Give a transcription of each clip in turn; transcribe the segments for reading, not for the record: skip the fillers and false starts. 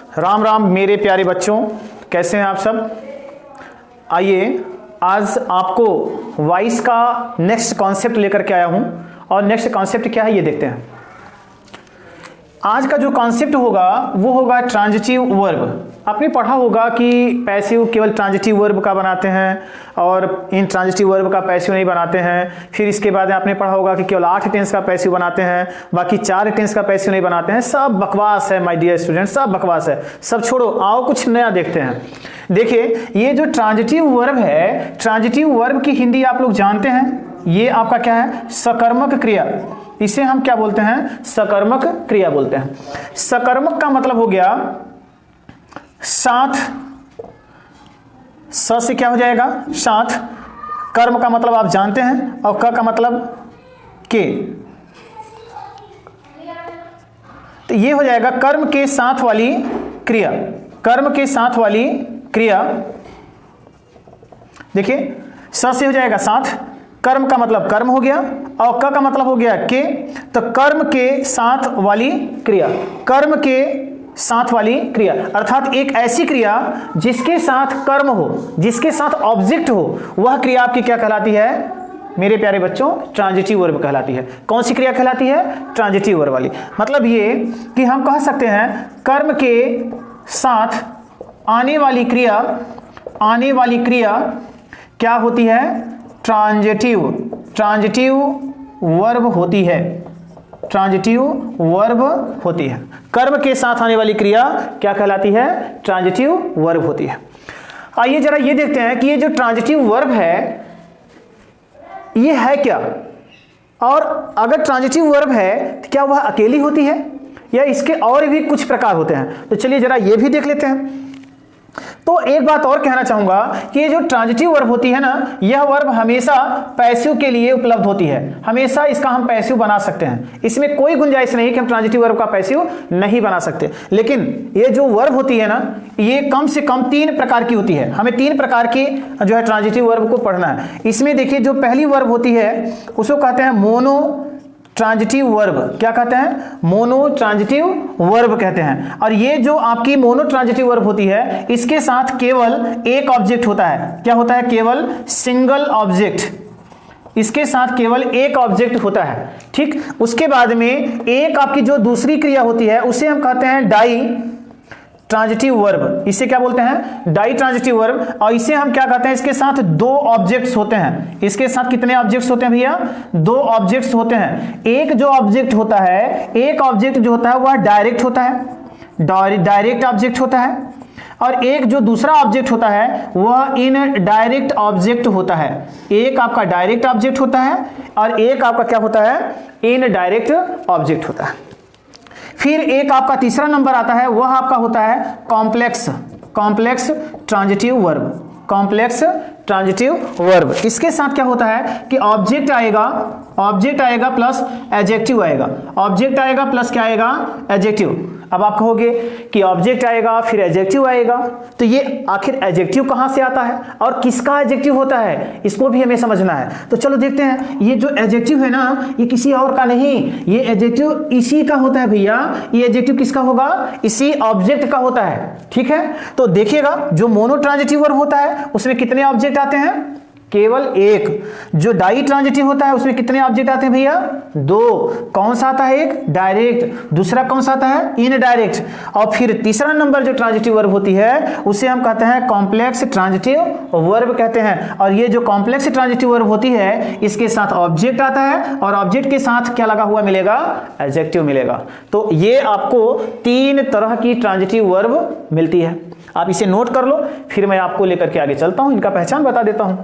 राम राम मेरे प्यारे बच्चों, कैसे हैं आप सब। आइए आज आपको वॉइस का नेक्स्ट कॉन्सेप्ट लेकर के आया हूं और नेक्स्ट कॉन्सेप्ट क्या है ये देखते हैं। आज का जो कॉन्सेप्ट होगा वो होगा ट्रांजिटिव वर्ब। आपने पढ़ा होगा कि पैसिव केवल ट्रांजिटिव वर्ब का बनाते हैं और इन ट्रांजिटिव वर्ब का पैसिव नहीं बनाते हैं। फिर इसके बाद आपने पढ़ा होगा कि केवल 8 टेंस का पैसिव बनाते हैं, बाकी 4 टेंस का पैसिव नहीं बनाते हैं। सब बकवास है माय डियर स्टूडेंट, सब बकवास है, सब छोड़ो, आओ कुछ नया देखते हैं। देखिए ये जो ट्रांजिटिव वर्ब है, ट्रांजिटिव वर्ब की हिंदी आप लोग जानते हैं, ये आपका क्या है, सकर्मक क्रिया। इसे हम क्या बोलते हैं, सकर्मक क्रिया बोलते हैं। सकर्मक का मतलब हो गया साथ, स से क्या हो जाएगा साथ, कर्म का मतलब आप जानते हैं और क का मतलब के, तो ये हो जाएगा कर्म के साथ वाली क्रिया। कर्म के साथ वाली क्रिया, देखिए स से हो जाएगा साथ, कर्म का मतलब कर्म हो गया और क का मतलब हो गया के, तो कर्म के साथ वाली क्रिया, कर्म के साथ वाली क्रिया अर्थात एक ऐसी क्रिया जिसके साथ कर्म हो, जिसके साथ ऑब्जेक्ट हो, वह क्रिया आपकी क्या कहलाती है मेरे प्यारे बच्चों, ट्रांजिटिव वर्ब कहलाती है। कौन सी क्रिया कहलाती है, ट्रांजिटिव वर्ब वाली। मतलब ये कि हम कह सकते हैं कर्म के साथ आने वाली क्रिया, आने वाली क्रिया क्या होती है, ट्रांजिटिव, ट्रांजिटिव वर्ब होती है, ट्रांजिटिव वर्ब होती है। कर्म के साथ आने वाली क्रिया क्या कहलाती है, ट्रांजिटिव वर्ब होती है। आइए जरा ये देखते हैं कि ये जो ट्रांजिटिव वर्ब है ये है क्या, और अगर ट्रांजिटिव वर्ब है तो क्या वह अकेली होती है या इसके और भी कुछ प्रकार होते हैं। तो चलिए जरा ये भी देख लेते हैं। तो एक बात और कहना चाहूंगा कि ये जो ट्रांजिटिव वर्ब होती है ना, यह वर्ब हमेशा पैसिव के लिए उपलब्ध होती है। हमेशा इसका हम पैसिव बना सकते हैं, इसमें कोई गुंजाइश नहीं कि हम ट्रांजिटिव वर्ब का पैसिव नहीं बना सकते। लेकिन ये जो वर्ब होती है ना, ये कम से कम 3 प्रकार की होती है। हमें 3 प्रकार की जो है ट्रांजिटिव वर्ब को पढ़ना है। इसमें देखिए जो पहली वर्ब होती है उसको कहते हैं मोनो ट्रांजिटिव वर्ब। क्या कहते हैं, मोनो ट्रांजिटिव वर्ब कहते हैं। और ये जो आपकी मोनो ट्रांजिटिव वर्ब होती है इसके साथ केवल एक ऑब्जेक्ट होता है। क्या होता है, केवल सिंगल ऑब्जेक्ट, इसके साथ केवल एक ऑब्जेक्ट होता है। ठीक, उसके बाद में एक आपकी जो दूसरी क्रिया होती है उसे हम कहते हैं डाई ट्रांजिटिव वर्ब। इसे क्या बोलते हैं, डाई ट्रांजिटिव वर्ब। और इसे हम क्या कहते हैं, इसके साथ 2 ऑब्जेक्ट्स होते हैं। इसके साथ कितने ऑब्जेक्ट्स होते हैं भैया, 2 ऑब्जेक्ट्स होते हैं। एक जो ऑब्जेक्ट होता है, एक ऑब्जेक्ट जो होता है वह डायरेक्ट होता है, डायरेक्ट ऑब्जेक्ट होता है, और एक जो दूसरा ऑब्जेक्ट होता है वह इनडायरेक्ट ऑब्जेक्ट होता है। एक आपका डायरेक्ट ऑब्जेक्ट होता है और एक आपका क्या होता है, इनडायरेक्ट ऑब्जेक्ट होता है। फिर एक आपका तीसरा नंबर आता है, वह आपका होता है complex, complex transitive verb, complex transitive verb. इसके साथ क्या होता है कि ऑब्जेक्ट आएगा, ऑब्जेक्ट आएगा प्लस एडजेक्टिव आएगा, ऑब्जेक्ट आएगा प्लस क्या आएगा, एडजेक्टिव। अब आप कहोगे कि ऑब्जेक्ट आएगा फिर एडजेक्टिव आएगा, तो ये आखिर एडजेक्टिव कहां से आता है और किसका एडजेक्टिव होता है, इसको भी हमें समझना है। तो चलो देखते हैं। ये जो एडजेक्टिव है ना, ये किसी और का नहीं, ये एडजेक्टिव इसी का होता है भैया। ये एडजेक्टिव किसका होगा, इसी ऑब्जेक्ट का होता है। ठीक है, तो देखिएगा जो मोनो ट्रांजिटिव वर्ब होता है उसमें कितने ऑब्जेक्ट आते हैं, केवल एक। जो डाई ट्रांजिटिव होता है उसमें कितने ऑब्जेक्ट आते हैं भैया, 2। कौन सा आता है, एक डायरेक्ट, दूसरा कौन सा आता है, इनडायरेक्ट। और फिर तीसरा नंबर जो ट्रांजिटिव वर्ब होती है उसे हम कहते हैं कॉम्प्लेक्स ट्रांजिटिव वर्ब कहते हैं। और ये जो कॉम्प्लेक्स ट्रांजिटिव वर्ब होती है इसके साथ ऑब्जेक्ट आता है और ऑब्जेक्ट के साथ क्या लगा हुआ मिलेगा, एडजेक्टिव मिलेगा। तो ये आपको 3 तरह की ट्रांजिटिव वर्ब मिलती है। आप इसे नोट कर लो, फिर मैं आपको लेकर के आगे चलता हूं, इनका पहचान बता देता हूं।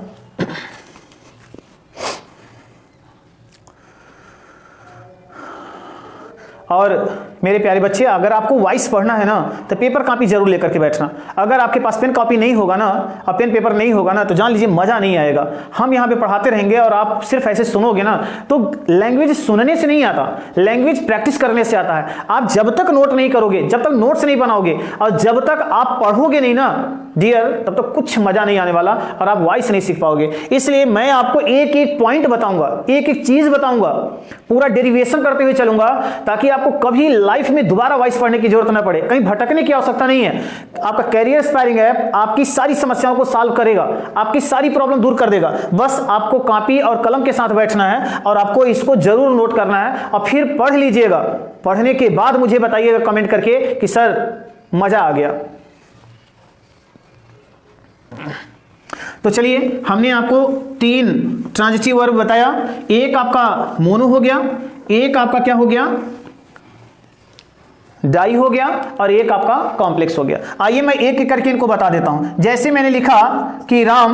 और मेरे प्यारे बच्चे, अगर आपको वॉइस पढ़ना है ना तो पेपर कॉपी जरूर लेकर के बैठना। अगर आपके पास पेन कॉपी नहीं होगा ना और पेन पेपर नहीं होगा ना तो जान लीजिए मजा नहीं आएगा। हम यहाँ पे पढ़ाते रहेंगे और आप सिर्फ ऐसे सुनोगे ना, तो लैंग्वेज सुनने से नहीं आता, लैंग्वेज प्रैक्टिस करने से आता है। आप जब तक नोट नहीं करोगे, जब तक नोट्स नहीं बनाओगे और जब तक आप पढ़ोगे नहीं ना डियर, तब तक कुछ मजा नहीं आने वाला और आप वॉइस नहीं सीख पाओगे। इसलिए मैं आपको एक एक पॉइंट बताऊंगा, एक एक चीज बताऊंगा, पूरा डेरिवेशन करते हुए चलूंगा ताकि आपको कभी लाइफ में दोबारा वॉइस पढ़ने की जरूरत ना पड़े, कहीं भटकने की आवश्यकता नहीं है। आपका कैरियर स्पायरिंग ऐप आपकी सारी समस्याओं को सॉल्व करेगा, आपकी सारी प्रॉब्लम दूर कर देगा। बस आपको कॉपी और कलम के साथ बैठना है और आपको इसको जरूर नोट करना है और फिर पढ़ लीजिएगा। पढ़ने के बाद मुझे बताइएगा कमेंट करके कि सर मजा आ गया। तो चलिए, हमने आपको 3 ट्रांजिटिव वर्ब बताया। एक आपका मोनो हो गया, एक आपका क्या हो गया, डाई हो गया, और एक आपका कॉम्प्लेक्स हो गया। आइए मैं एक एक करके इनको बता देता हूं। जैसे मैंने लिखा कि Ram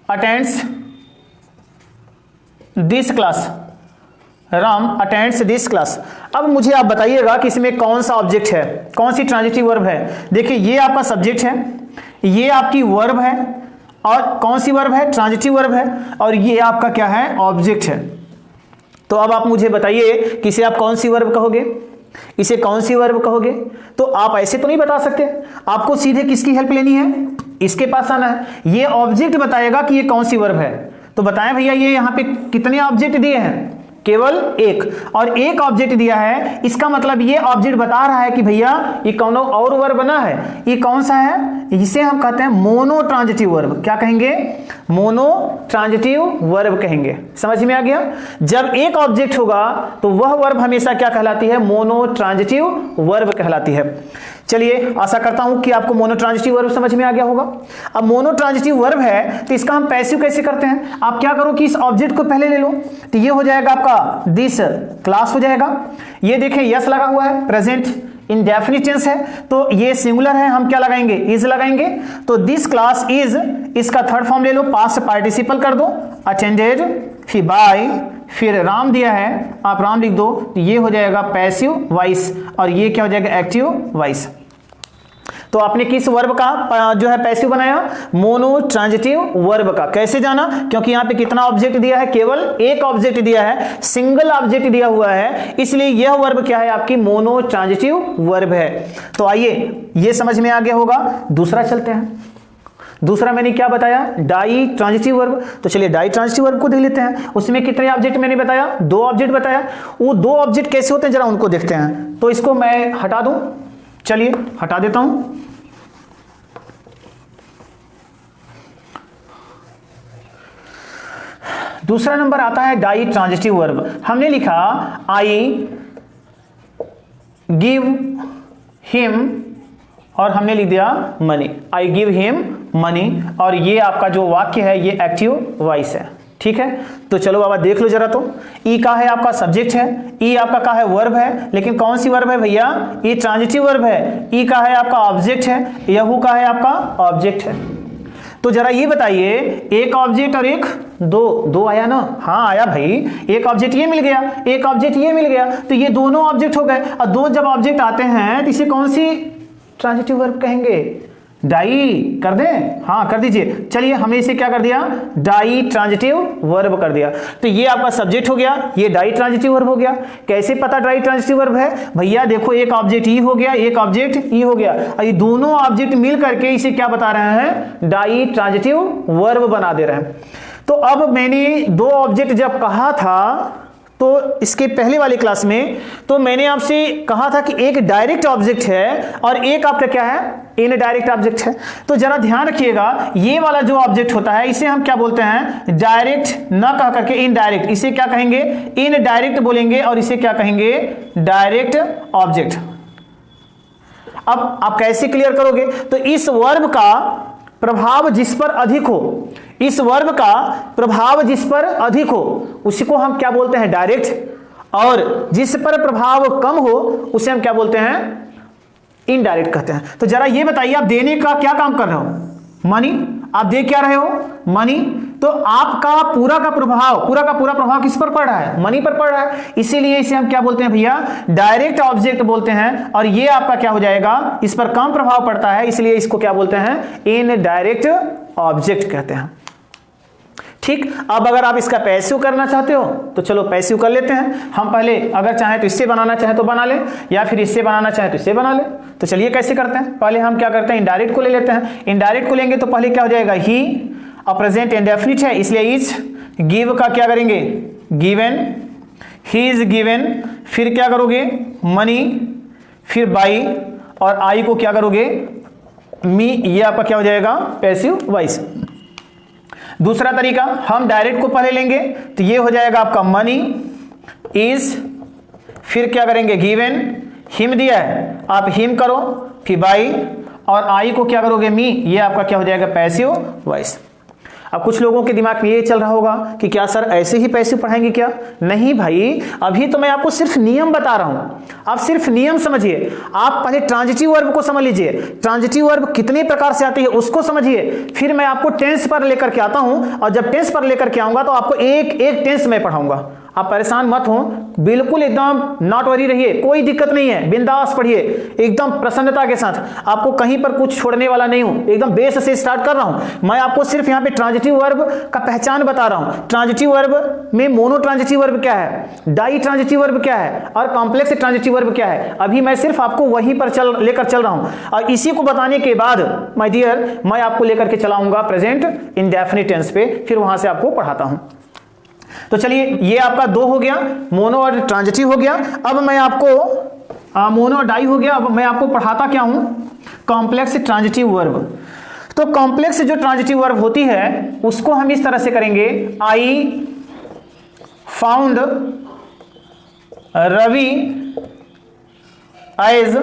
attends this class, Ram attends this class. अब मुझे आप बताइएगा कि इसमें कौन सा ऑब्जेक्ट है, कौन सी ट्रांजिटिव वर्ब है। देखिए, ये आपका सब्जेक्ट है, ये आपकी वर्ब है, और कौन सी वर्ब है, ट्रांजिटिव वर्ब है, और ये आपका क्या है, ऑब्जेक्ट है। तो अब आप मुझे बताइए कि इसे आप कौन सी वर्ब कहोगे, इसे कौन सी वर्ब कहोगे। तो आप ऐसे तो नहीं बता सकते, आपको सीधे किसकी हेल्प लेनी है, इसके पास आना है। ये ऑब्जेक्ट बताएगा कि ये कौन सी वर्ब है। तो बताएं भैया, ये यहां पे कितने ऑब्जेक्ट दिए हैं, केवल एक, और एक ऑब्जेक्ट दिया है, इसका मतलब ये ऑब्जेक्ट बता रहा है कि भैया ये कौन और वर्ब बना है, ये कौन सा है, इसे हम कहते हैं मोनो ट्रांजिटिव वर्ब। क्या कहेंगे, मोनो ट्रांजिटिव वर्ब कहेंगे। समझ में आ गया। जब एक ऑब्जेक्ट होगा तो वह वर्ब हमेशा क्या कहलाती है, मोनो ट्रांजिटिव वर्ब कहलाती है। चलिए, आशा करता हूं कि आपको मोनो ट्रांजिटिव वर्ब समझ में आ गया होगा। अब मोनो ट्रांजिटिव वर्ब है तो इसका हम पैसिव कैसे करते हैं। आप क्या करो कि इस ऑब्जेक्ट को पहले ले लो, तो ये हो जाएगा आपका दिस क्लास हो जाएगा। ये देखें यस लगा हुआ है, प्रेजेंट इंडेफिनिट टेंस है, तो ये सिंगुलर है, हम क्या लगाएंगे, इज लगाएंगे। तो दिस क्लास इज, इसका थर्ड फॉर्म ले लो, पास्ट पार्टिसिपल कर दो, अटेंडेड, फिर बाय, फिर राम दिया है, आप राम लिख दो, तो ये हो जाएगा पैसिव वॉइस, और ये क्या हो जाएगा, एक्टिव वॉइस। तो आपने किस वर्ब का जो है पैसिव बनाया, मोनो ट्रांजिटिव वर्ब का। कैसे जाना, क्योंकि यहां पे कितना ऑब्जेक्ट दिया है, केवल एक ऑब्जेक्ट दिया है, सिंगल ऑब्जेक्ट दिया हुआ है, इसलिए यह वर्ब क्या है, आपकी मोनो ट्रांजिटिव वर्ब है। तो आइए, ये समझ में आ गया होगा। दूसरा चलते हैं। दूसरा मैंने क्या बताया, डाई ट्रांजिटिव वर्ब। तो चलिए डाई ट्रांजिटिव वर्ब को देख लेते हैं। उसमें कितने ऑब्जेक्ट मैंने बताया, 2 ऑब्जेक्ट बताया। वो 2 ऑब्जेक्ट कैसे होते हैं जरा उनको देखते हैं। तो इसको मैं हटा दूं, चलिए हटा देता हूं। दूसरा नंबर आता है डाई ट्रांजिटिव वर्ब। हमने लिखा आई गिव हिम, और हमने लिख दिया money, I give him money, और ये आपका जो वाक्य है ये एक्टिव वॉइस है। ठीक है, तो चलो बाबा देख लो जरा। तो ई का है आपका सब्जेक्ट है, ई आपका का है वर्ब है, लेकिन कौन सी वर्ब है भैया, ये ट्रांजिटिव वर्ब है। ई का है आपका ऑब्जेक्ट है, यहू का है आपका ऑब्जेक्ट है। तो जरा ये बताइए, एक ऑब्जेक्ट और एक दो आया ना, हाँ आया भाई। एक ऑब्जेक्ट ये मिल गया, एक ऑब्जेक्ट ये मिल गया, तो ये दोनों ऑब्जेक्ट हो गए। और 2 जब ऑब्जेक्ट आते हैं तो इसे कौन सी ट्रांजिटिव वर्ब कहेंगे, डाई कर दें, हाँ कर दीजिए। चलिए हमने इसे क्या कर दिया, डाई ट्रांजिटिव वर्ब कर दिया। तो ये आपका सब्जेक्ट हो गया, ये डाई ट्रांजिटिव वर्ब हो गया। कैसे पता डाई ट्रांजिटिव वर्ब है भैया, देखो एक ऑब्जेक्ट ई हो गया, एक ऑब्जेक्ट ई हो गया, और ये दोनों ऑब्जेक्ट मिल करके इसे क्या बता रहे हैं, डाई ट्रांजिटिव वर्ब बना दे रहे हैं। तो अब मैंने 2 ऑब्जेक्ट जब कहा था, तो इसके पहले वाली क्लास में तो मैंने आपसे कहा था कि एक डायरेक्ट ऑब्जेक्ट है और एक आपका क्या है, इनडायरेक्ट ऑब्जेक्ट है। तो जरा ध्यान रखिएगा, ये वाला जो ऑब्जेक्ट होता है इसे हम क्या बोलते हैं, डायरेक्ट ना कह करके इनडायरेक्ट, इसे क्या कहेंगे, इनडायरेक्ट बोलेंगे, और इसे क्या कहेंगे, डायरेक्ट ऑब्जेक्ट। अब आप कैसे क्लियर करोगे, तो इस वर्ब का प्रभाव जिस पर अधिक हो, इस वर्ब का प्रभाव जिस पर अधिक हो उसी को हम क्या बोलते हैं, डायरेक्ट, और जिस पर प्रभाव कम हो उसे हम क्या बोलते हैं, इनडायरेक्ट कहते हैं। तो जरा ये बताइए, आप देने का क्या काम कर रहे हो, मनी, आप दे क्या रहे हो, मनी। तो आपका पूरा का पूरा प्रभाव किस पर पड़ रहा है, मनी पर पड़ रहा है, इसीलिए इसे हम क्या बोलते हैं भैया, डायरेक्ट ऑब्जेक्ट बोलते हैं। और ये आपका क्या हो जाएगा, इस पर कम प्रभाव पड़ता है, इसलिए इसको क्या बोलते हैं, इनडायरेक्ट ऑब्जेक्ट कहते हैं। ठीक, अब अगर आप इसका पैसिव करना चाहते हो तो चलो पैसिव कर लेते हैं हम। पहले अगर चाहे तो इससे बनाना चाहे तो बना ले, या फिर इससे बनाना चाहे तो इससे बना ले। तो चलिए कैसे करते हैं, पहले हम क्या करते हैं, इनडायरेक्ट को ले लेते हैं। इनडायरेक्ट को लेंगे तो पहले क्या हो जाएगा, ही, और प्रेजेंट इंडेफिनिट है इसलिए इज, गिव का क्या करेंगे, गिवन, ही इज गिवन, फिर क्या करोगे मनी, फिर बाई, और आई को क्या करोगे मी, ये आपका क्या हो जाएगा पैसिव वॉइस। दूसरा तरीका हम डायरेक्ट को पहले लेंगे तो ये हो जाएगा आपका मनी इज, फिर क्या करेंगे गिवन, हिम दिया है आप हिम करो, फिर बाई, और आई को क्या करोगे मी, ये आपका क्या हो जाएगा पैसिव वॉइस। अब कुछ लोगों के दिमाग में ये चल रहा होगा कि क्या सर ऐसे ही पैसिव पढ़ाएंगे क्या? नहीं भाई, अभी तो मैं आपको सिर्फ नियम बता रहा हूं, आप सिर्फ नियम समझिए। आप पहले ट्रांजिटिव वर्ब को समझ लीजिए, ट्रांजिटिव वर्ब कितने प्रकार से आती है उसको समझिए, फिर मैं आपको टेंस पर लेकर के आता हूं, और जब टेंस पर लेकर के आऊंगा तो आपको एक एक टेंस मैं पढ़ाऊंगा। आप परेशान मत हो, बिल्कुल एकदम नॉट वरी रहिए, कोई दिक्कत नहीं है, बिंदास पढ़िए एकदम प्रसन्नता के साथ। आपको कहीं पर कुछ छोड़ने वाला नहीं हूं, एकदम बेस से स्टार्ट कर रहा हूं। मैं आपको सिर्फ यहां पे ट्रांजिटिव वर्ब का पहचान बता रहा हूं। ट्रांजिटिव वर्ब में मोनो ट्रांजिटिव वर्ब क्या है, डाई ट्रांजिटिव वर्ब क्या है, और कॉम्प्लेक्स ट्रांजिटिव वर्ब क्या है। अभी मैं सिर्फ आपको वहीं पर लेकर चल रहा हूं, और इसी को बताने के बाद माय डियर मैं आपको लेकर के चलाऊंगा प्रेजेंट इंडेफिनिट टेंस पे, फिर वहां से आपको पढ़ाता हूं। तो चलिए ये आपका दो हो गया, मोनो और ट्रांजिटिव हो गया। अब मैं आपको मोनो और डाई हो गया, अब मैं आपको पढ़ाता क्या हूं कॉम्प्लेक्स ट्रांजिटिव वर्ब। तो कॉम्प्लेक्स जो ट्रांजिटिव वर्ब होती है उसको हम इस तरह से करेंगे, I found Ravi as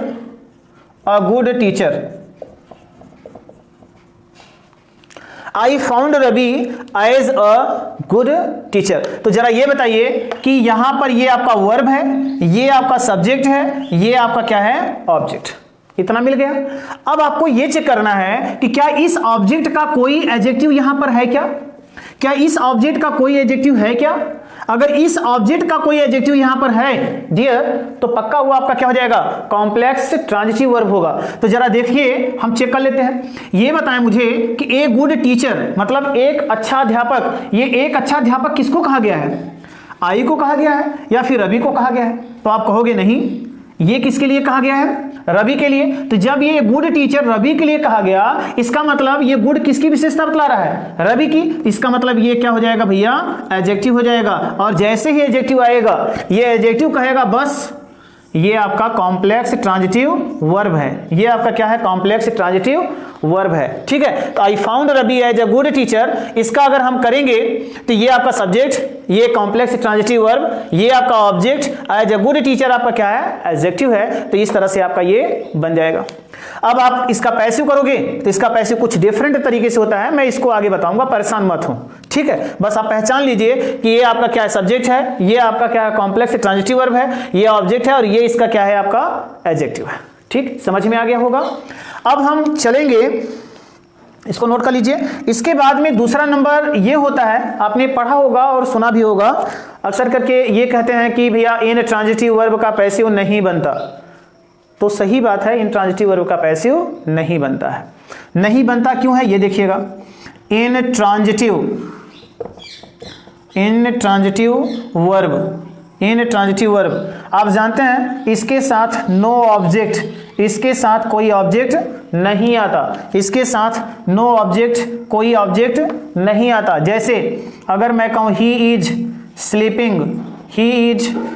a good teacher. I found Ravi as a good teacher. तो जरा ये बताइए कि यहां पर ये आपका वर्ब है, ये आपका सब्जेक्ट है, ये आपका क्या है ऑब्जेक्ट। इतना मिल गया। अब आपको ये चेक करना है कि क्या इस ऑब्जेक्ट का कोई एडजेक्टिव यहां पर है क्या, क्या इस ऑब्जेक्ट का कोई एडजेक्टिव है क्या। अगर इस ऑब्जेक्ट का कोई एडजेक्टिव यहां पर है डियर, तो पक्का हुआ आपका क्या हो जाएगा कॉम्प्लेक्स ट्रांजिटिव वर्ब होगा। तो जरा देखिए हम चेक कर लेते हैं। ये बताएं मुझे कि ए गुड टीचर मतलब एक अच्छा अध्यापक, ये एक अच्छा अध्यापक किसको कहा गया है, आई को कहा गया है या फिर रवि को कहा गया है। तो आप कहोगे नहीं, ये किसके लिए कहा गया है, रवि के लिए। तो जब ये गुड टीचर रवि के लिए कहा गया, इसका मतलब ये गुड किसकी विशेषता बतला रहा है, रवि की। इसका मतलब ये क्या हो जाएगा भैया एडजेक्टिव हो जाएगा। और जैसे ही एडजेक्टिव आएगा, ये एडजेक्टिव कहेगा बस ये आपका कॉम्प्लेक्स ट्रांजिटिव वर्ब है, ये आपका क्या है कॉम्प्लेक्स ट्रांजिटिव वर्ब है। ठीक है, तो I found Ravi as a good teacher, इसका अगर हम करेंगे तो ये आपका सब्जेक्ट, ये कॉम्प्लेक्स ट्रांजिटिव वर्ब, ये आपका object, as a good teacher आपका क्या है एडजेक्टिव है। तो इस तरह से आपका ये बन जाएगा। अब आप इसका पैसिव करोगे तो इसका पैसिव कुछ डिफरेंट तरीके से होता है, मैं इसको आगे बताऊंगा, परेशान मत हो। ठीक है, बस आप पहचान लीजिए कि ये आपका क्या है सब्जेक्ट है, ये आपका क्या है कॉम्प्लेक्स ट्रांजिटिव वर्ब है, ये ऑब्जेक्ट है, और ये इसका क्या है आपका एडजेक्टिव है। ठीक, समझ में आ गया होगा। अब हम चलेंगे, इसको नोट कर लीजिए। इसके बाद में दूसरा नंबर ये होता है, आपने पढ़ा होगा और सुना भी होगा, अक्सर करके ये कहते हैं कि भैया इन ट्रांजिटिव वर्ब का पैसिव नहीं बनता। तो सही बात है, इन ट्रांजिटिव वर्ब का पैसिव नहीं बनता है। नहीं बनता क्यों है ये देखिएगा। इन ट्रांजिटिव वर्ब आप जानते हैं इसके साथ नो ऑब्जेक्ट, इसके साथ कोई ऑब्जेक्ट नहीं आता, इसके साथ नो ऑब्जेक्ट कोई ऑब्जेक्ट नहीं आता। जैसे अगर मैं कहूं he is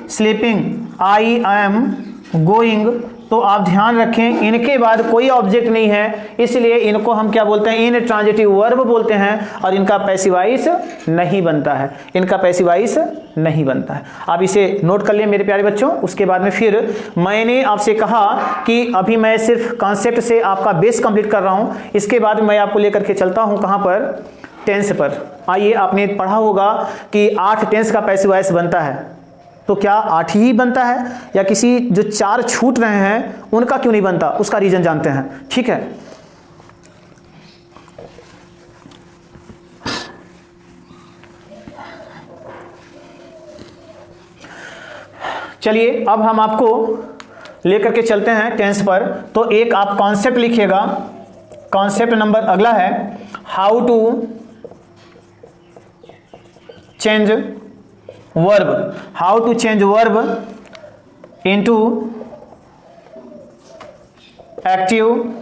sleeping, I am going, तो आप ध्यान रखें इनके बाद कोई ऑब्जेक्ट नहीं है, इसलिए इनको हम क्या बोलते हैं इन ट्रांजिटिव वर्ब बोलते हैं, और इनका पैसिवाइज नहीं बनता है, इनका पैसिवाइज नहीं बनता है। आप इसे नोट कर लिए मेरे प्यारे बच्चों। उसके बाद में फिर मैंने आपसे कहा कि अभी मैं सिर्फ कॉन्सेप्ट से आपका बेस कंप्लीट कर रहा हूं, इसके बाद मैं आपको लेकर के चलता हूं कहां पर, टेंस पर। आइए, आपने पढ़ा होगा कि 8 टेंस का पैसिवाइज बनता है, तो क्या 8 ही बनता है या किसी जो 4 छूट रहे हैं उनका क्यों नहीं बनता, उसका रीजन जानते हैं। ठीक है, चलिए अब हम आपको लेकर के चलते हैं टेंस पर। तो एक आप कॉन्सेप्ट लिखिएगा, कॉन्सेप्ट नंबर अगला है how to change verb, how to change verb into active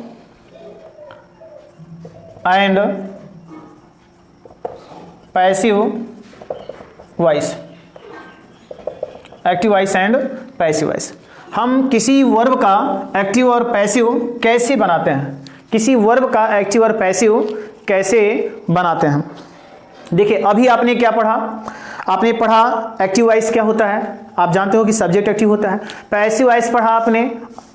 and passive voice, active voice and passive voice. हम किसी वर्ब का एक्टिव और पैसिव कैसे बनाते हैं, किसी वर्ब का एक्टिव और पैसिव कैसे बनाते हैं। देखिए अभी आपने क्या पढ़ा, आपने पढ़ा एक्टिव वॉइस क्या होता है, आप जानते हो कि सब्जेक्ट एक्टिव होता है। पैसिव वॉइस पढ़ा आपने,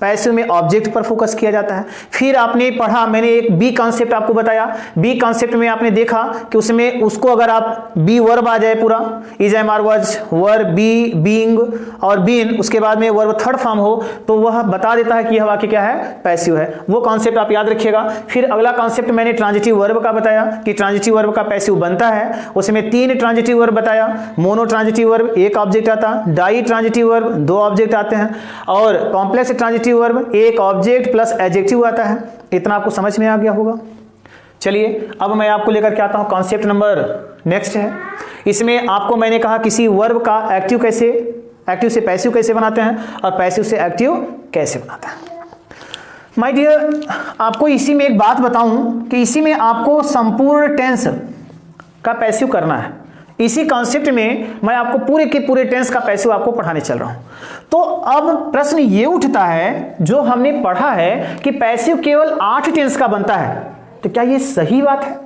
पैसिव में ऑब्जेक्ट पर फोकस किया जाता है। फिर आपने पढ़ा, मैंने एक बी कॉन्सेप्ट आपको बताया, बी कॉन्सेप्ट में आपने देखा कि उसमें उसको अगर आप बी वर्ब आ जाए पूरा, is am are was verb be being और बीन, उसके बाद में वर्ब थर्ड फॉर्म हो तो वह बता देता है कि यह वाक्य क्या है, पैसिव है। वो कॉन्सेप्ट आप याद रखिएगा। फिर अगला कॉन्सेप्ट मैंने ट्रांजिटिव वर्ब का बताया कि ट्रांजिटिव वर्ब का पैसिव बनता है। उसमें 3 ट्रांजिटिव वर्ब बताया, मोनो ट्रांजिटिव वर्ब 1 ऑब्जेक्ट आता, डाई ट्रांजिटिव वर्ब 2 ऑब्जेक्ट आते हैं, और complex transitive verb 1 object plus adjective आता है। इतना आपको समझ में आ गया होगा। चलिए अब मैं आपको लेकर के आता हूं कॉन्सेप्ट नंबर नेक्स्ट है। इसमें आपको मैंने कहा किसी वर्ब का एक्टिव कैसे, एक्टिव से पैसिव कैसे बनाते हैं और पैसिव से एक्टिव कैसे बनाते हैं। माय डियर, आपको इसी में एक बात बताऊं कि इसी में आपको संपूर्ण टेंस का पैसिव करना है। इसी कॉन्सेप्ट में मैं आपको पूरे के पूरे टेंस का पैसिव आपको पढ़ाने चल रहा हूं। तो अब प्रश्न ये उठता है, जो हमने पढ़ा है कि पैसिव केवल 8 टेंस का बनता है, तो क्या ये सही बात है?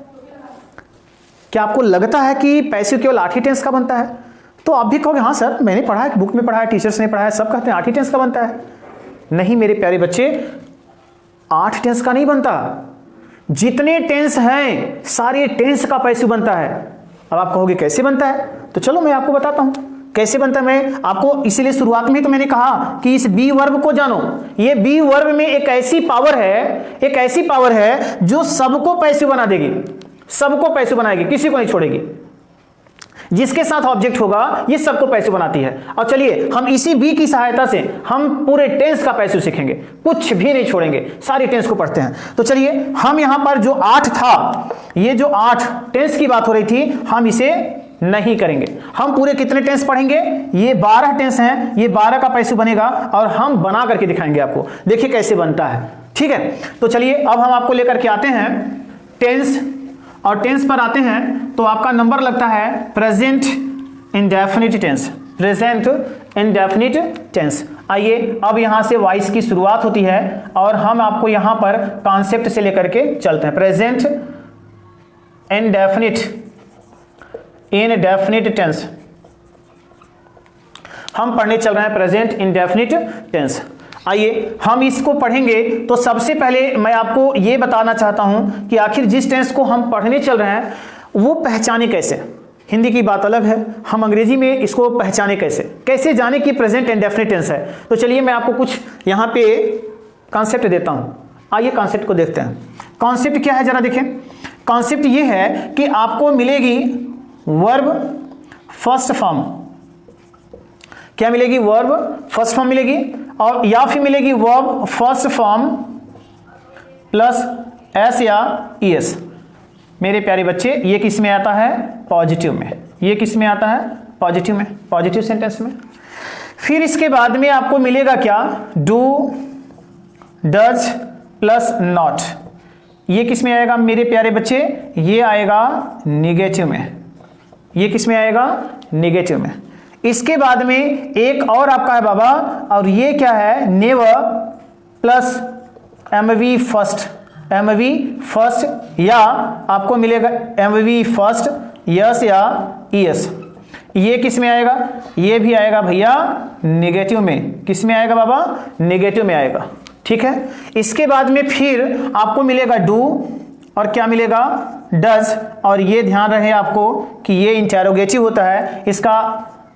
क्या आपको लगता है कि पैसिव केवल 8 ही टेंस का बनता है? तो आप भी कहोगे हाँ सर मैंने पढ़ा है, बुक में पढ़ा है, टीचर्स ने पढ़ा है, सब कहते हैं 8 ही टेंस का बनता है। नहीं मेरे प्यारे बच्चे, 8 टेंस का नहीं बनता। जितने टेंस हैं सारे टेंस का पैसिव बनता है। अब आप कहोगे कैसे बनता है, तो चलो मैं आपको बताता हूं कैसे बनता है। मैं आपको इसीलिए शुरुआत में तो मैंने कहा कि इस बी वर्ब को जानो। ये बी वर्ब में एक ऐसी पावर है, एक ऐसी पावर है जो सबको पैसिव बना देगी, सबको पैसिव बनाएगी, किसी को नहीं छोड़ेगी। जिसके साथ ऑब्जेक्ट होगा ये सबको पैसिव बनाती है। और चलिए हम इसी बी की सहायता से हम पूरे टेंस का पैसिव सीखेंगे, कुछ भी नहीं छोड़ेंगे, सारी टेंस को पढ़ते हैं। तो चलिए हम यहां पर जो 8 था, ये जो 8 टेंस की बात हो रही थी, हम इसे नहीं करेंगे। हम पूरे कितने टेंस पढ़ेंगे, ये 12 टेंस हैं, ये 12 का पैसिव बनेगा और हम बना करके दिखाएंगे आपको। देखिए कैसे बनता है, ठीक है। तो चलिए अब हम आपको लेकर के आते हैं टेंस, और टेंस पर आते हैं तो आपका नंबर लगता है present indefinite tense, present indefinite tense. आइए अब यहां से वॉइस की शुरुआत होती है और हम आपको यहां पर कॉन्सेप्ट से लेकर के चलते हैं। प्रेजेंट इंडेफिनिट टेंस हम पढ़ने चल रहे हैं, प्रेजेंट इंडेफिनिट टेंस। आइए हम इसको पढ़ेंगे तो सबसे पहले मैं आपको यह बताना चाहता हूं कि आखिर जिस टेंस को हम पढ़ने चल रहे हैं वो पहचाने कैसे। हिंदी की बात अलग है, हम अंग्रेजी में इसको पहचाने कैसे, कैसे जाने कि प्रेजेंट इंडेफिनिट टेंस है। तो चलिए मैं आपको कुछ यहां पे कॉन्सेप्ट देता हूं। आइए कॉन्सेप्ट को देखते हैं। कॉन्सेप्ट क्या है जरा देखें। कॉन्सेप्ट ये है कि आपको मिलेगी वर्ब फर्स्ट फॉर्म, क्या मिलेगी, वर्ब फर्स्ट फॉर्म मिलेगी, और या फिर मिलेगी verb first form plus S या ईएस। मेरे प्यारे बच्चे ये किस में आता है, पॉजिटिव में। ये किस में आता है, पॉजिटिव में, पॉजिटिव सेंटेंस में। फिर इसके बाद में आपको मिलेगा क्या, डू डज प्लस नॉट। ये किस में आएगा मेरे प्यारे बच्चे, ये आएगा निगेटिव में। ये किस में आएगा, निगेटिव में। इसके बाद में एक और आपका है बाबा, और ये क्या है, never plus MV first, MV first, या आपको मिलेगा एमवी फर्स्ट यस या ईएस। ये किस में आएगा, ये भी आएगा भैया निगेटिव में। किस में आएगा बाबा, निगेटिव में आएगा, ठीक है। इसके बाद में फिर आपको मिलेगा डू, और क्या मिलेगा, डज। और ये ध्यान रहे आपको कि ये इंटेरोगेटिव होता है, इसका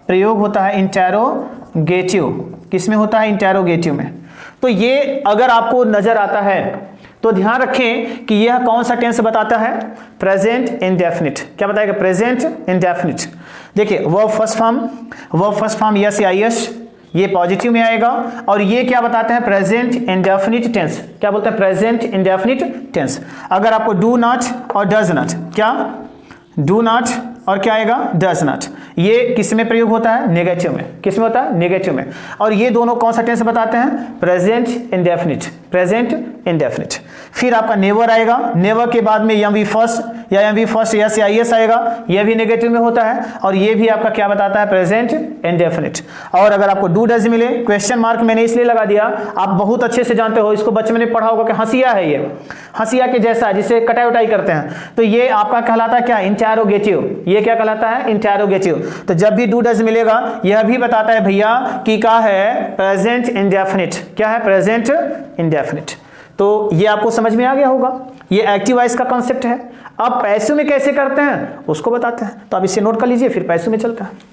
प्रयोग होता है इंटेरोगेटिव। किसमें होता है, इंटेरोगेटिव में। तो ये अगर आपको नजर आता है तो ध्यान रखें कि यह कौन सा टेंस बताता है, प्रेजेंट इंडेफिनिट। क्या बताएगा, प्रेजेंट इंडेफिनिट। देखिए वर्ब फर्स्ट फॉर्म यस या यस, ये पॉजिटिव में आएगा। और ये क्या बताते हैं, प्रेजेंट इंडेफिनिट टेंस। क्या बोलते हैं, प्रेजेंट इंडेफिनिट टेंस। अगर आपको डू नॉट और डज नॉट, क्या डू नॉट और क्या आएगा, डज नॉट, ये किस में प्रयोग होता है, नेगेटिव में। किस में होता है, नेगेटिव में। और ये दोनों कौन सा टेंस बताते हैं, प्रेजेंट इंडेफिनिट। Present indefinite. फिर आपका नेवर आएगा, नेवर के बाद में एम वी फर्स्ट या एम वी फर्स्ट एस या आई एस आएगा, यह भी नेगेटिव में होता है और यह भी आपका क्या बताता है, प्रेजेंट इंडेफिनिट। और अगर आपको डू डज मिले, क्वेश्चन मार्क मैंने इसलिए लगा दिया, आप बहुत अच्छे से जानते हो, इसको बच्चे मैंने पढ़ा होगा कि हंसिया है, ये हंसिया के जैसा है जिसे कटाई उटाई करते हैं, तो ये आपका कहलाता है क्या, इंटेरोगेटिव। ये क्या कहलाता है, इंटेरोगेटिव। तो जब भी डू डज मिलेगा यह भी बताता है भैया कि क्या है, प्रेजेंट इंडेफिनिट। क्या है, प्रेजेंट इंडेफिनिट। तो ये आपको समझ में आ गया होगा, ये एक्टिव वॉइस का कॉन्सेप्ट है। अब पैसिव में कैसे करते हैं उसको बताते हैं, तो आप इसे नोट कर लीजिए, फिर पैसिव में चलता है।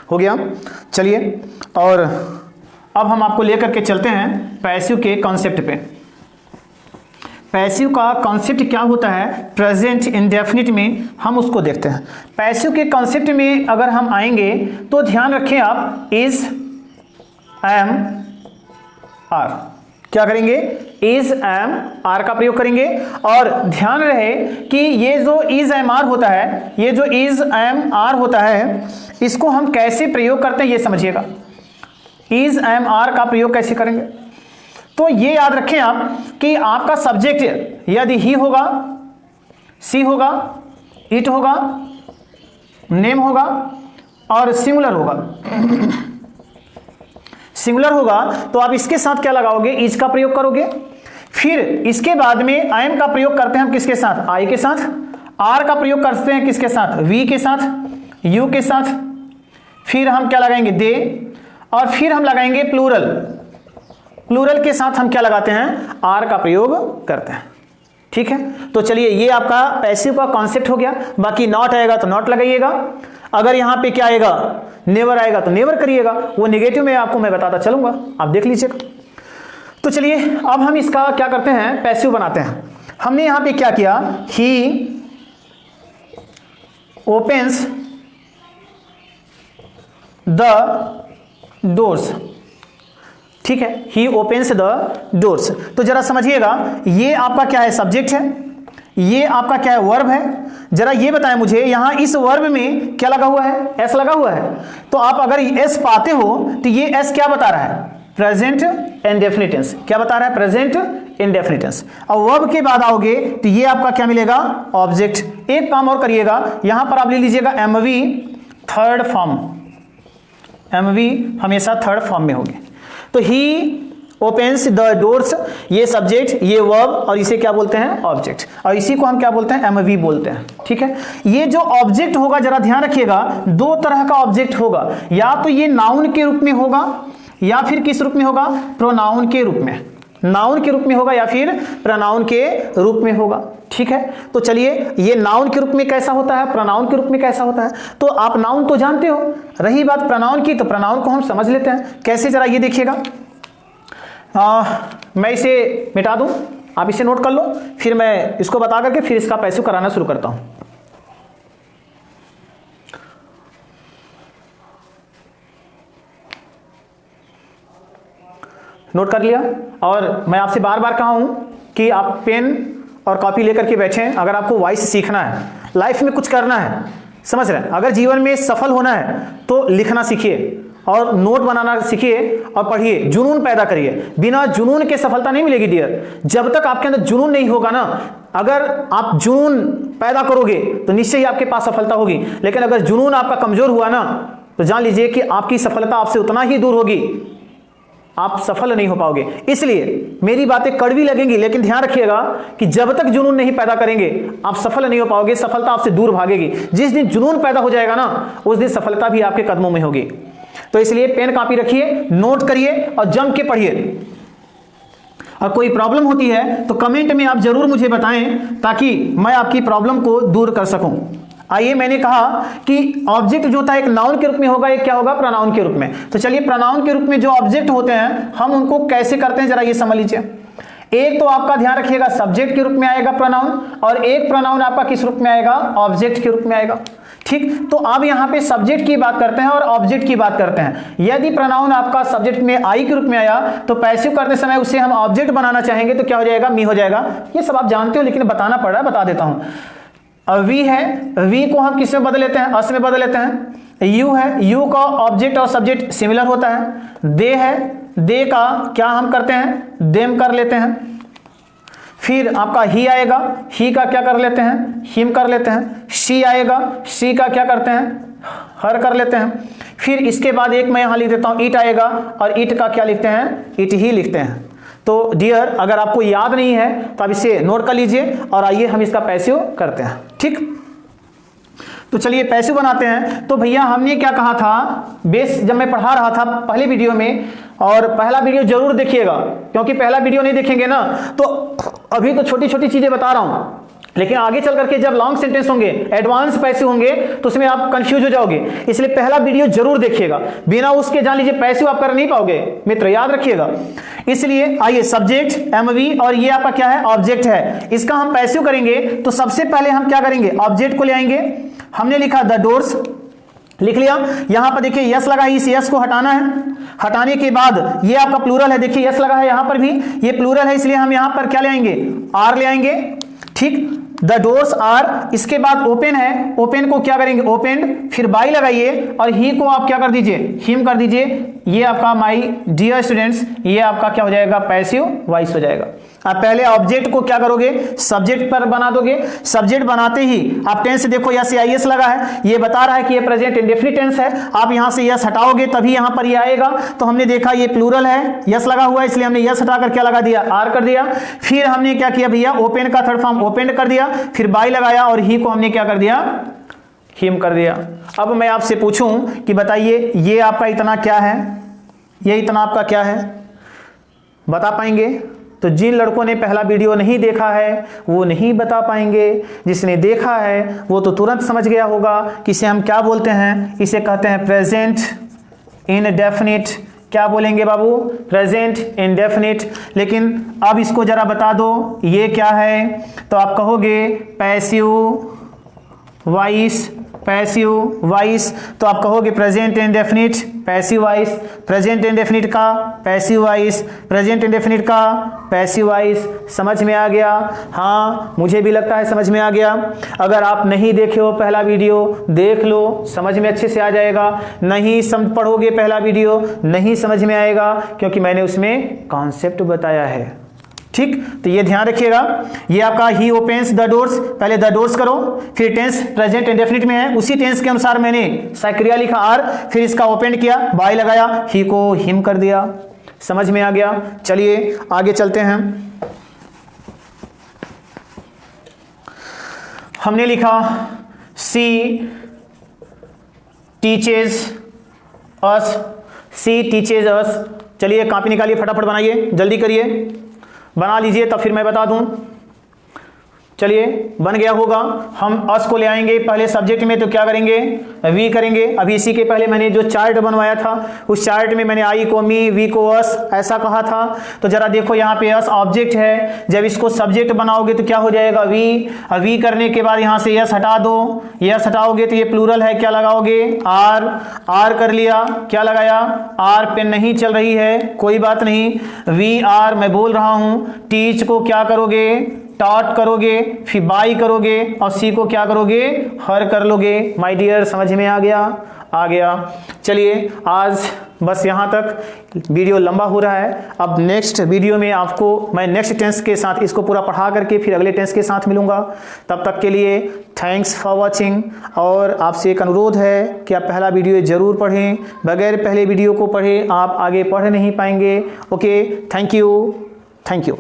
हो गया। चलिए, और अब हम आपको लेकर के चलते हैं पैसिव के कॉन्सेप्ट पे। पैसिव का कॉन्सेप्ट क्या होता है, प्रेजेंट इंडेफिनिट में हम उसको देखते हैं। पैसिव के कॉन्सेप्ट में अगर हम आएंगे तो ध्यान रखें आप, इज, एम, आर, क्या करेंगे, इज, एम, आर का प्रयोग करेंगे। और ध्यान रहे कि ये जो इज, एम, आर होता है, ये जो इज, एम, आर होता है, इसको हम कैसे प्रयोग करते हैं ये समझिएगा। इज, एम, आर का प्रयोग कैसे करेंगे, तो ये याद रखें आप कि आपका सब्जेक्ट यदि ही होगा, सी होगा, इट होगा, नेम होगा और सिंगुलर होगा। सिंगुलर होगा तो आप इसके साथ क्या लगाओगे, इज का प्रयोग करोगे। फिर इसके बाद में एम का प्रयोग करते हैं हम किसके साथ, आई के साथ। आर का प्रयोग करते हैं किसके साथ, वी के साथ, यू के साथ। फिर हम क्या लगाएंगे, दे। और फिर हम लगाएंगे प्लूरल। प्लूरल के साथ हम क्या लगाते हैं, आर का प्रयोग करते हैं। ठीक है, तो चलिए ये आपका पैसिव का कॉन्सेप्ट हो गया। बाकी नॉट आएगा तो नॉट लगाइएगा, अगर यहां पे क्या आएगा, नेवर आएगा तो नेवर करिएगा। वो नेगेटिव में आपको मैं बताता चलूंगा, आप देख लीजिएगा। तो चलिए अब हम इसका क्या करते हैं, पैसिव बनाते हैं। हमने यहां पे क्या किया, ही ओपन्स द डोर्स। ठीक है, ही ओपन्स द डोर्स। तो जरा समझिएगा, ये आपका क्या है, सब्जेक्ट है, ये आपका क्या है, वर्ब है। जरा ये बताएं मुझे, यहां इस वर्ब में क्या लगा हुआ है, एस लगा हुआ है। तो आप अगर एस पाते हो तो ये एस क्या बता रहा है, प्रेजेंट इंडेफिनिट टेंस। क्या बता रहा है, प्रेजेंट इंडेफिनिट टेंस। और वर्ब के बाद आओगे तो ये आपका क्या मिलेगा, ऑब्जेक्ट। एक काम और करिएगा, यहां पर आप ले लीजिएगा एमवी थर्ड फॉर्म। एमवी हमेशा थर्ड फॉर्म में होगी। तो ही ओपन्स द डोर्स, ये सब्जेक्ट, ये वर्ब और इसे क्या बोलते हैं, ऑब्जेक्ट। और इसी को हम क्या बोलते हैं, एमवी बोलते हैं। ठीक है, ये जो ऑब्जेक्ट होगा जरा ध्यान रखिएगा, दो तरह का ऑब्जेक्ट होगा, या तो ये नाउन के रूप में होगा या फिर किस रूप में होगा, प्रोनाउन के रूप में। नाउन के रूप में होगा या फिर प्रोनाउन के रूप में होगा। ठीक है, तो चलिए ये नाउन के रूप में कैसा होता है, प्रोनाउन के रूप में कैसा होता है। तो आप नाउन तो जानते हो, रही बात प्रोनाउन की, तो प्रोनाउन को हम समझ लेते हैं कैसे, जरा ये देखिएगा। मैं इसे मिटा दूं, आप इसे नोट कर लो, फिर मैं इसको बता करके फिर इसका पैसिव कराना शुरू करता हूं। नोट कर लिया, और मैं आपसे बार बार कहा हूं कि आप पेन और कॉपी लेकर के बैठें। अगर आपको वॉइस सीखना है, लाइफ में कुछ करना है, समझ रहे हैं, अगर जीवन में सफल होना है तो लिखना सीखिए और नोट बनाना सीखिए और पढ़िए, जुनून पैदा करिए। बिना जुनून के सफलता नहीं मिलेगी डियर। जब तक आपके अंदर जुनून नहीं होगा ना, अगर आप जुनून पैदा करोगे तो निश्चय ही आपके पास सफलता होगी। लेकिन अगर जुनून आपका कमजोर हुआ ना, तो जान लीजिए कि आपकी सफलता आपसे उतना ही दूर होगी, आप सफल नहीं हो पाओगे। इसलिए मेरी बातें कड़वी लगेंगी, लेकिन ध्यान रखिएगा कि जब तक जुनून नहीं पैदा करेंगे आप सफल नहीं हो पाओगे, सफलता आपसे दूर भागेगी। जिस दिन जुनून पैदा हो जाएगा ना, उस दिन सफलता भी आपके कदमों में होगी। तो इसलिए पेन कॉपी रखिए, नोट करिए और जम के पढ़िए। और कोई प्रॉब्लम होती है तो कमेंट में आप जरूर मुझे बताएं, ताकि मैं आपकी प्रॉब्लम को दूर कर सकूं। आइए, मैंने कहा कि ऑब्जेक्ट जो था एक नाउन के रूप में होगा, एक क्या होगा, प्रोनाउन के रूप में। तो चलिए प्रोनाउन के रूप में जो ऑब्जेक्ट होते हैं हम उनको कैसे करते हैं जरा ये समझ लीजिए। एक तो आपका ध्यान रखिएगा सब्जेक्ट के रूप में आएगा प्रोनाउन, और एक प्रोनाउन आपका किस रूप में आएगा, ऑब्जेक्ट के रूप में आएगा। ठीक। तो अब यहाँ पे सब्जेक्ट की बात करते हैं और ऑब्जेक्ट की बात करते हैं। यदि प्रोनाउन आपका सब्जेक्ट में आई के रूप में आया तो पैसिव करते समय उसे हम ऑब्जेक्ट बनाना चाहेंगे तो क्या हो जाएगा, मी हो जाएगा। ये सब आप जानते हो लेकिन बताना पड़ रहा है, बता देता हूं। वी है, वी को हम किस में बदल लेते हैं, अस में बदल लेते हैं। यू है, यू का ऑब्जेक्ट और सब्जेक्ट सिमिलर होता है। दे है, दे का क्या हम करते हैं, देम कर लेते हैं। फिर आपका ही आएगा, ही का क्या कर लेते हैं, हिम कर लेते हैं। शी आएगा, शी का क्या करते हैं, हर कर लेते हैं। फिर इसके बाद एक मैं यहाँ लिख देता हूँ, इट आएगा और इट का क्या लिखते हैं, इट ही लिखते हैं। तो डियर, अगर आपको याद नहीं है तो आप इसे नोट कर लीजिए और आइए हम इसका पैसिव करते हैं। ठीक, तो चलिए पैसिव बनाते हैं। तो भैया हमने क्या कहा था, बेस जब मैं पढ़ा रहा था पहले वीडियो में, और पहला वीडियो जरूर देखिएगा क्योंकि पहला वीडियो नहीं देखेंगे ना तो अभी तो छोटी छोटी चीजें बता रहा हूं, लेकिन आगे चल करके जब लॉन्ग सेंटेंस होंगे, एडवांस पैसिव होंगे तो उसमें आप कंफ्यूज हो जाओगे। इसलिए पहला वीडियो जरूर देखिएगा, बिना उसके जान लीजिए पैसिव आप कर नहीं पाओगे मित्र, याद रखिएगा। इसलिए आइए, सब्जेक्ट एमवी और ये आपका क्या है, ऑब्जेक्ट है। इसका हम पैसिव करेंगे तो सबसे पहले हम क्या करेंगे, ऑब्जेक्ट को ले आएंगे। हमने लिखा द डोर्स, लिख लिया। यहां पर देखिए यस लगा है, इस यस को हटाना है। हटाने के बाद ये आपका प्लूरल है, देखिए यस लगा है यहां पर भी, ये प्लूरल है इसलिए हम यहां पर क्या ले आएंगे, आर ले आएंगे। ठीक, द डोर्स आर। इसके बाद ओपन है, ओपन को क्या करेंगे, ओपन, फिर बाई लगाइए और ही को आप क्या कर दीजिए, हिम कर दीजिए। ये आपका माय डियर स्टूडेंट्स, ये आपका क्या हो जाएगा, पैसिव वॉइस हो जाएगा। आप पहले ऑब्जेक्ट को क्या करोगे, सब्जेक्ट पर बना दोगे। सब्जेक्ट बनाते ही आप टेंस देखो, यस या यस लगा है, ये बता रहा है कि ये प्रेजेंट इंडेफिनिट टेंस है। आप यहां से यस हटाओगे तभी यहां पर ये आएगा। तो हमने देखा ये प्लूरल है, यस लगा हुआ है इसलिए हमने यस हटाकर क्या लगा दिया, आर कर दिया। फिर हमने क्या किया भैया, ओपन का थर्ड फॉर्म ओपन कर दिया, फिर बाई लगाया और ही को हमने क्या कर दिया, हिम कर दिया। अब मैं आपसे पूछूं कि बताइए ये आपका इतना क्या है, ये इतना आपका क्या है, बता पाएंगे? तो जिन लड़कों ने पहला वीडियो नहीं देखा है वो नहीं बता पाएंगे, जिसने देखा है वो तो तुरंत समझ गया होगा कि इसे हम क्या बोलते हैं, इसे कहते हैं प्रेजेंट इनडेफिनिट। क्या बोलेंगे बाबू, प्रेजेंट इनडेफिनिट। लेकिन अब इसको जरा बता दो ये क्या है, तो आप कहोगे पैसिव वॉइस, पैसिव वॉइस। तो आप कहोगे present indefinite passive voice, present indefinite का पैसिव वॉइस, प्रेजेंट इंडेफिनिट का पैसिव वॉइस। समझ में आ गया? हाँ, मुझे भी लगता है समझ में आ गया। अगर आप नहीं देखे हो पहला वीडियो, देख लो, समझ में अच्छे से आ जाएगा। नहीं पढ़ोगे पहला वीडियो, नहीं समझ में आएगा क्योंकि मैंने उसमें कॉन्सेप्ट बताया है। ठीक, तो ये ध्यान रखिएगा। ये आपका ही ओपन्स द डोर्स, पहले द डोर्स करो, फिर टेंस प्रेजेंट इंडेफिनिट में है, उसी टेंस के अनुसार मैंने क्रिया लिखा आर, फिर इसका ओपन किया, बाय लगाया, ही को हिम कर दिया। समझ में आ गया? चलिए आगे चलते हैं। हमने लिखा सी टीचेज अस, सी टीचेज अस। चलिए कॉपी निकालिए, फटाफट बनाइए, जल्दी करिए, बना लीजिए तब फिर मैं बता दूं। चलिए बन गया होगा। हम अस को ले आएंगे पहले सब्जेक्ट में, तो क्या करेंगे, वी करेंगे। अभी इसी के पहले मैंने जो चार्ट बनवाया था उस चार्ट में मैंने आई को मी, वी को अस ऐसा कहा था। तो जरा देखो यहाँ पे अस ऑब्जेक्ट है, जब इसको सब्जेक्ट बनाओगे तो क्या हो जाएगा, वी। वी करने के बाद यहाँ से यस हटा दो, यस हटाओगे तो ये प्लूरल है, क्या लगाओगे, आर। आर कर लिया, क्या लगाया, आर। पेन नहीं चल रही है, कोई बात नहीं, वी आर मैं बोल रहा हूँ। टीच को क्या करोगे, टॉट करोगे, फिर बाई करोगे और सी को क्या करोगे, हर कर लोगे। माय डियर, समझ में आ गया? आ गया। चलिए आज बस यहाँ तक, वीडियो लंबा हो रहा है। अब नेक्स्ट वीडियो में आपको मैं नेक्स्ट टेंस के साथ इसको पूरा पढ़ा करके फिर अगले टेंस के साथ मिलूंगा। तब तक के लिए थैंक्स फॉर वॉचिंग। और आपसे एक अनुरोध है कि आप पहला वीडियो जरूर पढ़ें, बगैर पहले वीडियो को पढ़े आप आगे पढ़ नहीं पाएंगे। Okay, thank you, thank you.